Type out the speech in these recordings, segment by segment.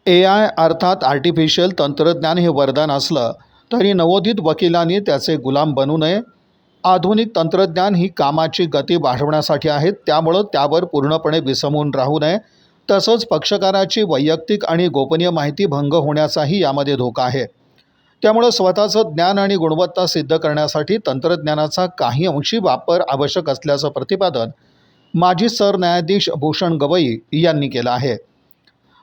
AI अर्थात artificial तंत्रज्ञान हे वरदान असलं तरी नवोदित वकिलांनी त्याचे गुलाम बनू नये. आधुनिक तंत्रज्ञान ही कामाची गती वाढवण्यासाठी आहे, त्यामुळं त्यावर पूर्णपणे विसंबून राहू नये. तसंच पक्षकाराची वैयक्तिक आणि गोपनीय माहिती भंग होण्याचाही यामध्ये धोका आहे. त्यामुळं स्वतःचं ज्ञान आणि गुणवत्ता सिद्ध करण्यासाठी तंत्रज्ञानाचा काही अंशी वापर आवश्यक असल्याचं प्रतिपादन माजी सरन्यायाधीश भूषण गवई यांनी केलं आहे.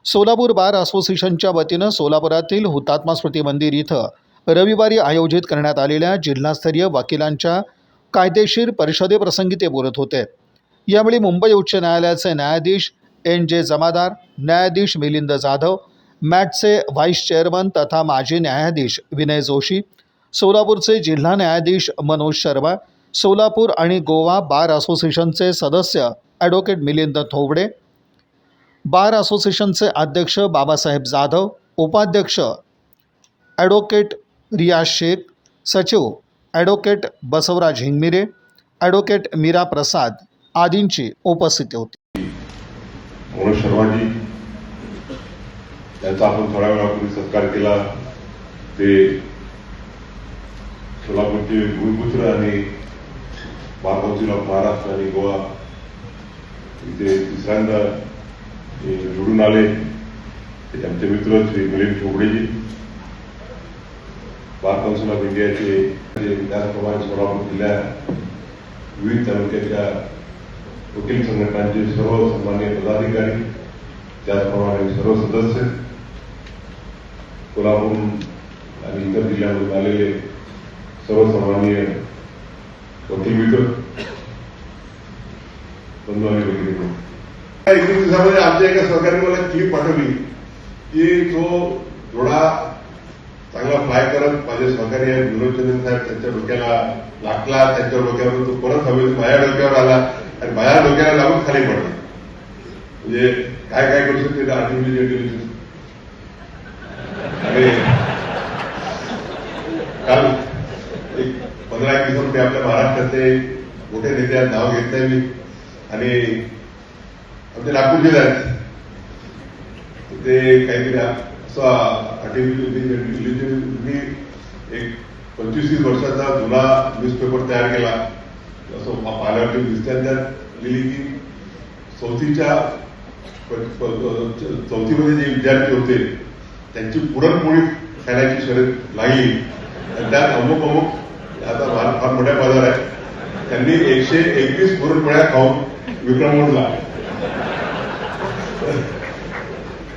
सोलापूर बार असोसिएशनच्या वतीनं सोलापुरातील हुतात्मा स्मृती मंदिर इथं रविवारी आयोजित करण्यात आलेल्या जिल्हास्तरीय वकिलांच्या कायदेशीर परिषदेप्रसंगी ते बोलत होते. यावेळी मुंबई उच्च न्यायालयाचे न्यायाधीश NJ जमादार, न्यायाधीश मिलिंद जाधव, मॅटचे व्हाईस चेअरमन तथा माजी न्यायाधीश विनय जोशी, सोलापूरचे जिल्हा न्यायाधीश मनोज शर्मा, सोलापूर आणि गोवा बार असोसिएशनचे सदस्य ॲडव्होकेट मिलिंद थोबडे, बार असोसिएशनचे अध्यक्ष बाबासाहेब जाधव, उपाध्यक्ष ॲडव्होकेट रियाज शेख, सचिव ॲडव्होकेट बसवराज हिंगमिरे, ॲडव्होकेट मीरा प्रसाद आदींची उपस्थिती होती. मनोज शर्माजी यांचा आपण थोड्या वेळापूर्वी सत्कार केला. ते सोलापूरचे भूमिपुत्र आणि बार काउन्सिल ऑफ महाराष्ट्र आणि गोवा इथे तिसऱ्यांदा निवडून आले. ते आमचे मित्र श्री मिलिंद थोबडेजी, बार काउन्सिल ऑफ इंडियाचे, त्याचप्रमाणे सोलापूर जिल्ह्यात विविध तालुक्याच्या वकील संघटनांचे सर्व सन्माननीय पदाधिकारी, त्याचप्रमाणे सर्व सदस्य, कोल्हापूर आणि इतर जिल्ह्यामधून आलेले सर्व सन्माननीय वकील मित्र, बंधू आणि भगिनी. 21 दिवसामध्ये आमच्या एका सहकार्याने मला क्लिप पाठवली की तो घोडा चांगला फ्लाय करत माझे सहकारी आहेत विनोदचंद्र साहेब त्यांच्या डोक्याला लागला. त्यांच्या डोक्यावर तो परत हवेत माझ्या डोक्यावर आला आणि माझ्या डोक्याला लागून खाली पडला. म्हणजे काय काय करू शकते आर्टिफिशियल इंटेलिजन्स. आणि काल एक 15-1 दिवसामध्ये आपल्या महाराष्ट्राचे मोठे नेते नाव घेत नाही मी, आणि आमचे नागपूर जिल्ह्यात ते काहीतरी असं आर्टिफिशियल इंटेलिजन्सनी एक 25-30 वर्षाचा जुना न्यूजपेपर तयार केला. असं पाहिल्यावरती दिसतात. त्यात लिहिली की चौथीमध्ये जे विद्यार्थी होते त्यांची पुरणपोळी खाण्याची शर्यत लागली, आणि त्यात अमुक आता फार मोठ्या पदावर आहे, त्यांनी 121 पुरणपोळ्या खाऊन विक्रम मोडला.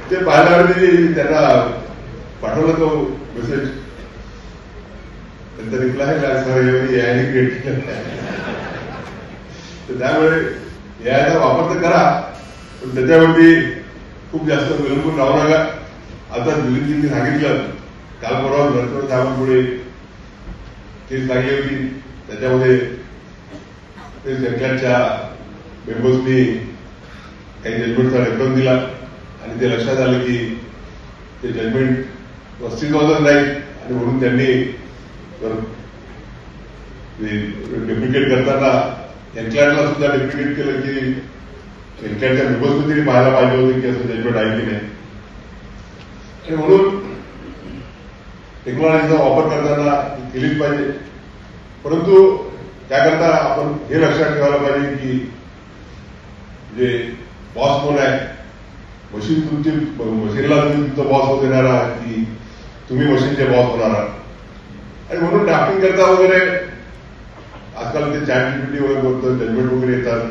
ते पाहिल्यावरती त्यांना पाठवला तो मेसेज. त्यांचा रिप्लाय सर याने क्रिएट केलं. तर त्यामुळे याचा वापर तर करा, पण त्याच्यावरती खूप जास्त विलंबून राहू नका. आता दिलीपजींनी सांगितलं, काल परवा नरसिंह साहेबांपुढे केस लागली होती. त्याच्यामध्ये ते सरकारच्या मेंबर्सनी काही जजमेंटचा रेफरन्स दिला आणि ते लक्षात आलं की ते जजमेंट अस्तित्वातच नाही, आणि म्हणून त्यांनी डेप्युटेट करताना एनक्लॅटला सुद्धा डेप्युटेट केलं की एनक्लॅटच्या मेंबर्सने तरी पाहायला पाहिजे होते की असं जजमेंट आहे की नाही. आणि म्हणून टेक्नॉलॉजीचा वापर करताना केलीच पाहिजे, परंतु त्याकरता आपण हे लक्षात ठेवायला पाहिजे की जे बॉस कोण आहे, मशीन तुमची, मशीनला तुम्ही तुमचा बॉस होत येणार आहात की तुम्ही मशीनचे बॉस होणार आहात. आणि म्हणून ड्राफ्टिंग करता वगैरे आजकाल ते चॅट जीपीटी वगैरे बोलतं, जजमेंट वगैरे येतात,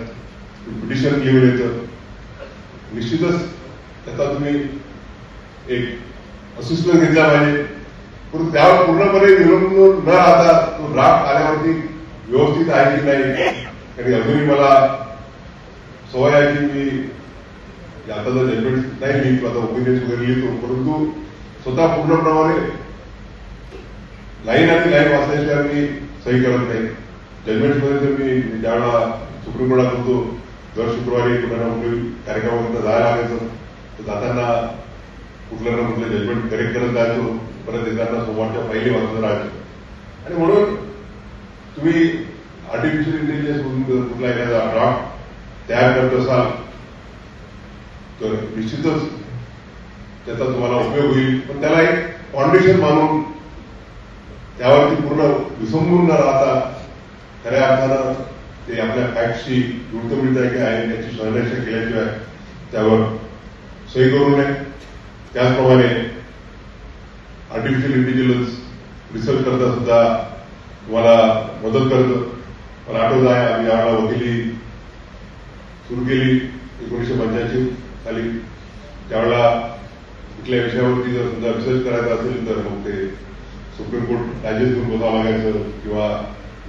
पिटिशन घेऊन येतं. निश्चितच त्याचा तुम्ही एक असिस्टन्स घेतला पाहिजे, पण त्यावर पूर्णपणे विलंबून न राहता तो ड्राफ्ट आल्यावरती व्यवस्थित आहे की नाही. आणि अजूनही मला सवय आहे की मी आता जर जजमेंट नाही लिहितो, आता ओपिनियन्स वगैरे लिहितो, परंतु स्वतः पूर्णप्रमाणे लाईन आणि लाईन वाचल्याशिवाय मी सही करत नाही. जजमेंटमध्ये तर मी ज्यावेळेला सुप्रीम कोर्टात होतो, दर शुक्रवारी कुठल्या कुठे कार्यक्रमापर्यंत जायला लागायचं, तर जाताना कुठल्या ना कुठलं जजमेंट करेक्ट करत जायचो, परत येताना सोमवारच्या फाईली वाचत राहायचो. आणि म्हणून तुम्ही आर्टिफिशियल इंटेलिजन्स कुठला एखादा ड्राफ्ट तयार करत असाल तर निश्चितच त्याचा तुम्हाला उपयोग होईल. पण त्याला एक फाउंडेशन मानून त्यावरती पूर्ण विसंबून न राहता खऱ्या अर्थानं ते आपल्या फॅक्टशी जुळतं मिळतं की आहे याची सहनिर्णय केल्याशिवाय त्यावर सही करू नये. त्याचप्रमाणे आर्टिफिशियल इंटेलिजन्स रिसर्च करता सुद्धा तुम्हाला मदत करतं. मला आठवत आहे आम्ही ज्यावेळेला वकिली सुरू केली 1985 साली, त्यावेळेला कुठल्या विषयावरती जर समजा रिसर्च करायचा असेल तर मग ते सुप्रीम कोर्ट डायजेस्ट घेऊन बसावं लागायचं किंवा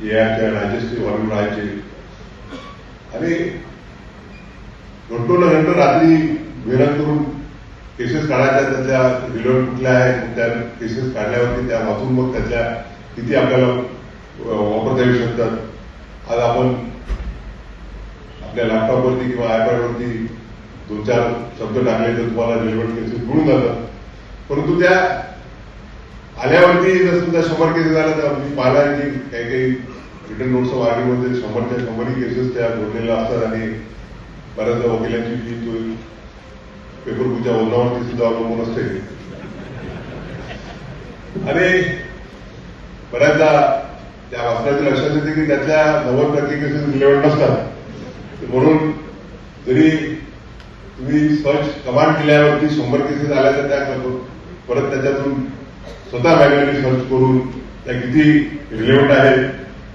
एआयच्या डायजेस्टचे व्हॉल्यूम राहायचे आणि घंटो न घंटो रात्री मेहनत करून केसेस काढायच्या, त्यातल्या रिलेव्हंट कुठल्या आहेत त्या केसेस काढल्यावरती त्या वाचून मग त्यातल्या किती आपल्याला वापरता येऊ शकतात. आज आपण आपल्या लॅपटॉपवरती किंवा आयपॅडवरती 2-4 शब्द टाकले तर तुम्हाला रिलेव्हंट केसेस मिळून जातात. परंतु त्या आल्यावरती जर सुद्धा 100 केसेस झाल्या तर मी पाहिला की काही काही रिटर्न नोट्स ऑफ आर्ग्युमेंटमध्ये 100 केसेस त्या जोडलेल्या असतात आणि बऱ्याचदा वकिलांची जी पेपरच्या वजनावरती सुद्धा अवलंबून असते आणि बऱ्याचदा त्या वाचनाच्या लक्षात येते की त्यातल्या 90% केसेस रिलेव्हंट नसतात. म्हणून जरी तुम्ही सर्च कमांड केल्यावरती 100 केसेस आल्या तर त्या परत त्याच्यातून स्वतः मॅन्युअली सर्च करून त्या किती रिलेव्हंट आहेत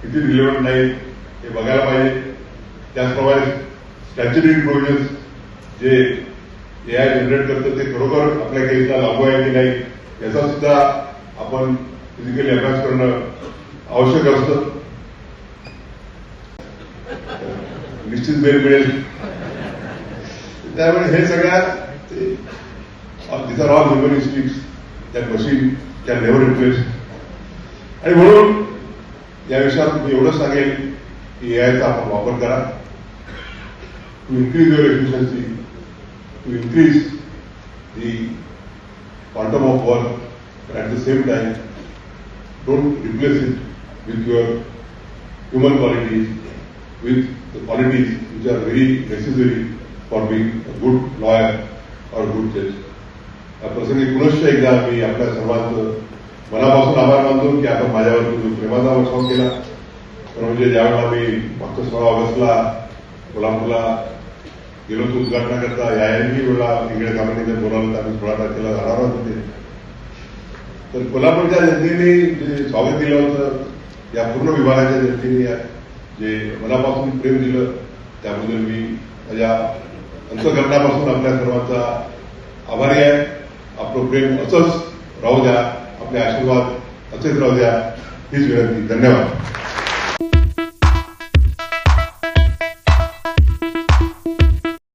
किती रिलेव्हंट नाही हे बघायला पाहिजे. त्याचप्रमाणे स्टॅच्युटरी प्रोव्हिजन्स जे एआय जनरेट करतं ते खरोखर आपल्या केसला लागू आहे की नाही याचा सुद्धा आपण फिजिकली अभ्यास करणं आवश्यक असतं. निश्चित बेल मिळेल त्यामुळे हे सगळ्या तिचा all human instincts that machine can never replace. आणि म्हणून या विषयात मी एवढंच सांगेल की एआयचा आपण वापर करा to increase your efficiency, to increase the quantum of work, but at the same time don't replace it with your human qualities, with the qualities which are very necessary for being a good lawyer or a good judge. या प्रसंगी पुनश्च एकदा मी आपल्या सर्वांचं मनापासून आभार मानतो की आपण माझ्यावरती जो प्रेमाचा वर्षाव केला. म्हणजे ज्यावेळेला मी मागच्या 16 ऑगस्टला कोल्हापूरला गेलो तो उद्घाटनाकरता याही वेळेला इंगळे कामांनी जर बोलावलं तर आम्ही 16 तारखेला जाणार होते. तर कोल्हापूरच्या जनतेने जे स्वागत केलं होतं या पूर्ण विभागाच्या जनतेने जे मनापासून प्रेम दिलं त्याबद्दल मी माझ्या अंतःकरणापासून आपल्या सर्वांचा आभारी आहे. आपलं प्रेम असंच राहू द्या, आपले आशीर्वाद असेच राहू द्या हीच विनंती. धन्यवाद.